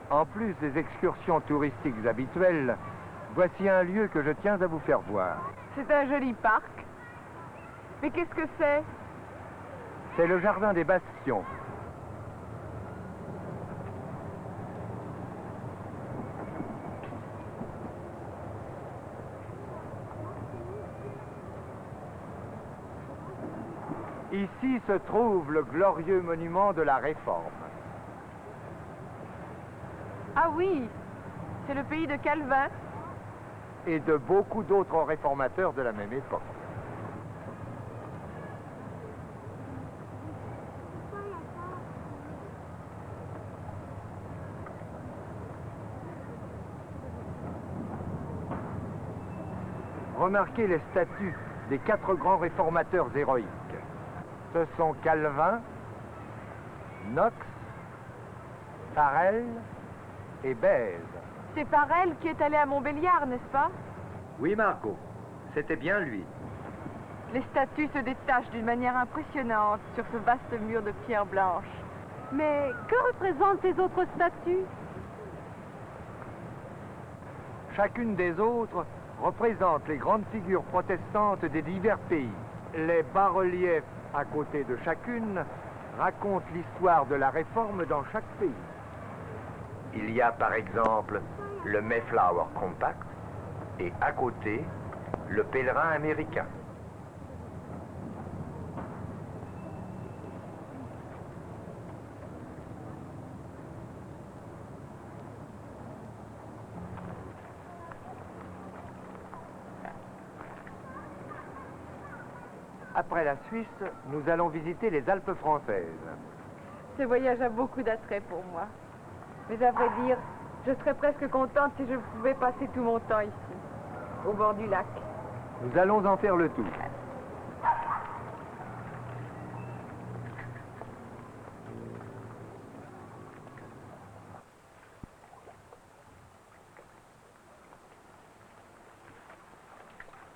En plus des excursions touristiques habituelles, voici un lieu que je tiens à vous faire voir. C'est un joli parc. Mais qu'est-ce que c'est? C'est le jardin des Bastions. Ici se trouve le glorieux monument de la Réforme. Ah oui, c'est le pays de Calvin. Et de beaucoup d'autres réformateurs de la même époque. Remarquez les statues des 4 grands réformateurs héroïques. Ce sont Calvin, Knox, Farel et Bèze. C'est Farel qui est allé à Montbéliard, n'est-ce pas? Oui, Margot, c'était bien lui. Les statues se détachent d'une manière impressionnante sur ce vaste mur de pierre blanche. Mais que représentent ces autres statues? Chacune des autres représente les grandes figures protestantes des divers pays. Les bas-reliefs à côté de chacune racontent l'histoire de la Réforme dans chaque pays. Il y a par exemple le Mayflower Compact et à côté, le pèlerin américain. Après la Suisse, nous allons visiter les Alpes françaises. Ce voyage a beaucoup d'attrait pour moi. Mais à vrai dire, je serais presque contente si je pouvais passer tout mon temps ici, au bord du lac. Nous allons en faire le tour.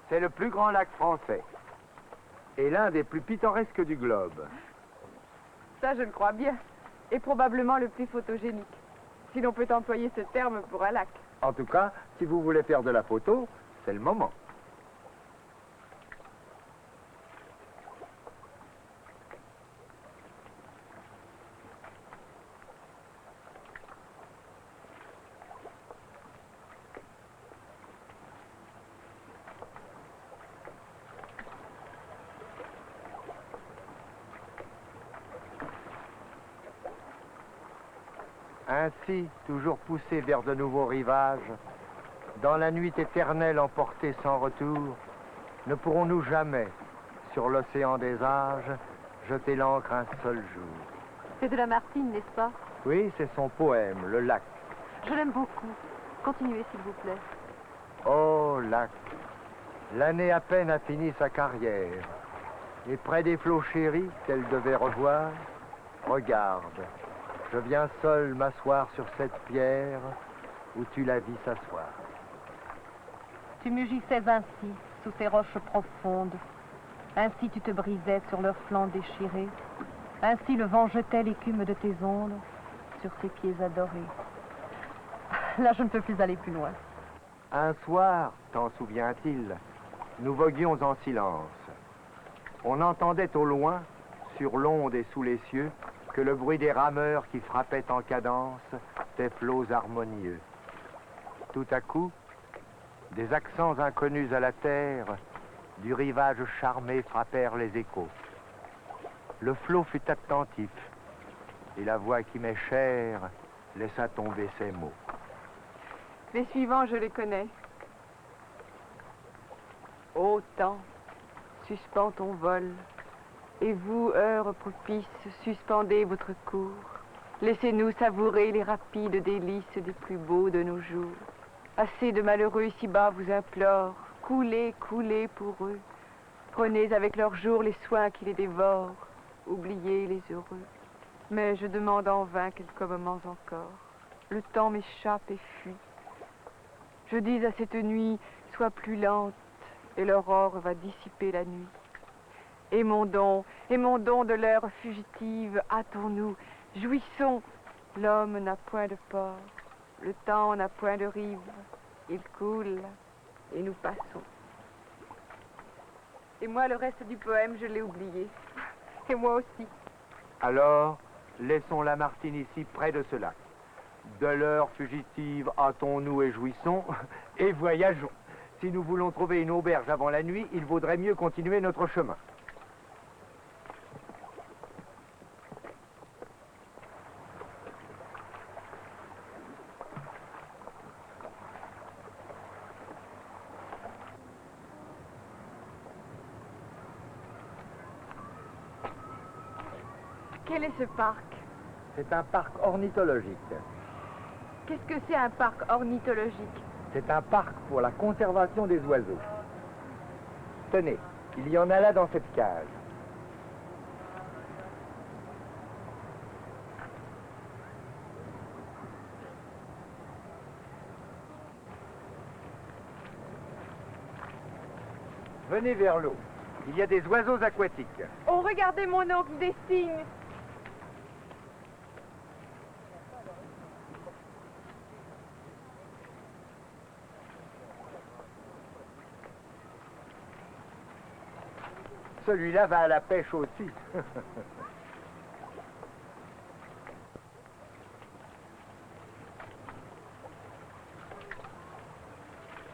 C'est le plus grand lac français et l'un des plus pittoresques du globe. Ça, je le crois bien. Et probablement le plus photogénique, si l'on peut employer ce terme pour un lac. En tout cas, si vous voulez faire de la photo, c'est le moment. Ainsi, toujours poussés vers de nouveaux rivages, dans la nuit éternelle emportée sans retour, ne pourrons-nous jamais, sur l'océan des âges, jeter l'ancre un seul jour. C'est de Lamartine, n'est-ce pas? Oui, c'est son poème, le lac. Je l'aime beaucoup. Continuez, s'il vous plaît. Oh, lac, l'année à peine a fini sa carrière, et près des flots chéris qu'elle devait revoir, regarde, je viens seul m'asseoir sur cette pierre où tu la vis s'asseoir. Tu mugissais ainsi, sous ces roches profondes. Ainsi tu te brisais sur leurs flancs déchirés. Ainsi le vent jetait l'écume de tes ondes sur tes pieds adorés. Là, je ne peux plus aller plus loin. Un soir, t'en souvient-il, nous voguions en silence. On entendait au loin, sur l'onde et sous les cieux, que le bruit des rameurs qui frappaient en cadence tes flots harmonieux. Tout à coup, des accents inconnus à la terre, du rivage charmé frappèrent les échos. Le flot fut attentif, et la voix qui m'est chère laissa tomber ses mots. Les suivants, je les connais. Ô temps, suspends ton vol, et vous, heures propices, suspendez votre cours. Laissez-nous savourer les rapides délices des plus beaux de nos jours. Assez de malheureux ici-bas vous implorent, coulez, coulez pour eux. Prenez avec leurs jours les soins qui les dévorent, oubliez les heureux. Mais je demande en vain quelques moments encore. Le temps m'échappe et fuit. Je dis à cette nuit, sois plus lente, et l'aurore va dissiper la nuit. Et mon don de l'heure fugitive, hâtons-nous, jouissons, l'homme n'a point de port. Le temps n'a point de rive, il coule et nous passons. Et moi, le reste du poème, je l'ai oublié. Et moi aussi. Alors, laissons Lamartine ici près de ce lac. De l'heure fugitive, hâtons-nous et jouissons, et voyageons. Si nous voulons trouver une auberge avant la nuit, il vaudrait mieux continuer notre chemin. Quel est ce parc? C'est un parc ornithologique. Qu'est-ce que c'est un parc ornithologique? C'est un parc pour la conservation des oiseaux. Tenez, il y en a là dans cette cage. Venez vers l'eau. Il y a des oiseaux aquatiques. Oh, regardez mon oncle, des cygnes! Celui-là va à la pêche aussi.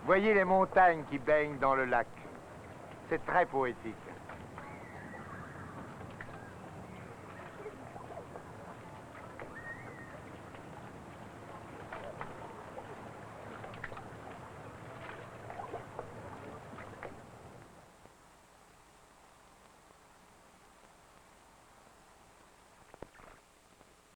Voyez les montagnes qui baignent dans le lac. C'est très poétique.